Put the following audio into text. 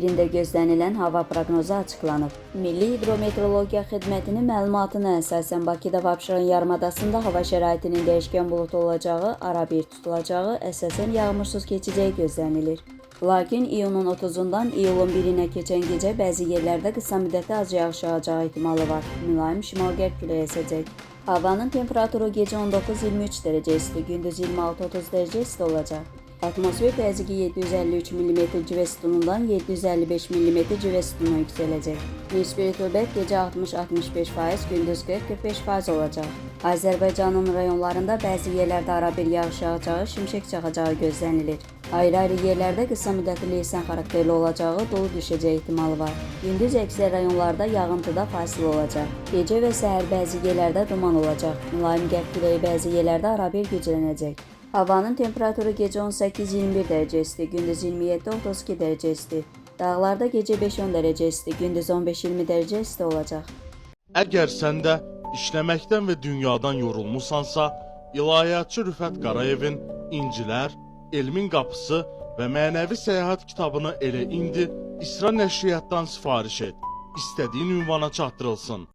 1-də gözlənilən hava proqnozu açıqlanıb. Milli Hidrometeorologiya Xidmətinin məlumatına əsasən Bakıda və Abşeron yarımadasında hava şəraitinin dəyişkən buludlu olacağı, arabir tutulacağı, əsasən yağmursuz keçəcəyi gözlənilir. Lakin iyunun 30-dan iyulun 1-nə keçən gecə bəzi yerlərdə qısa müddətli az yağış yağacağı ehtimalı var. Mülayim şimal-qərb küləyi əsəcək. Havanın temperaturu gecə 19-23 dərəcə isti, gündüz 26-30 dərəcə isti olacaq. Atmosfer təzyiqi 753 mm civə sütunundan 755 mm civə sütununa yüksələcək. Nisbi rütubət gecə 60-65%, gündüz 40-45% olacaq. Azərbaycanın rayonlarında bəzi yerlərdə arabir yağış yağacağı, şimşək çaxacağı gözlənilir. Ayrı-ayrı yerlərdə qısa müddətli leysan xarakterli olacağı, dolu düşəcəyi ehtimalı var. Gündüz əksər rayonlarda yağıntıda fasilə olacaq. Gecə və səhər bəzi yerlərdə duman olacaq. Mülayim qərb küləyi bəzi yerlərdə arabir güclənəcək. Havanın temperaturu gecə 18-21 dərəcə isti, gündüz 27-32 dərəcə isti. Dağlarda gecə 5-10 dərəcə isti, gündüz 15-20 dərəcə isti olacaq. Əgər sən də işləməkdən və dünyadan yorulmusansa, İlahiyyatçı Rüfət Qarayevin İncilər, Elmin Qapısı və Mənəvi Səyahət kitabını elə indi İsra nəşriyyatdan sifariş et. İstədiyin ünvana çatdırılsın.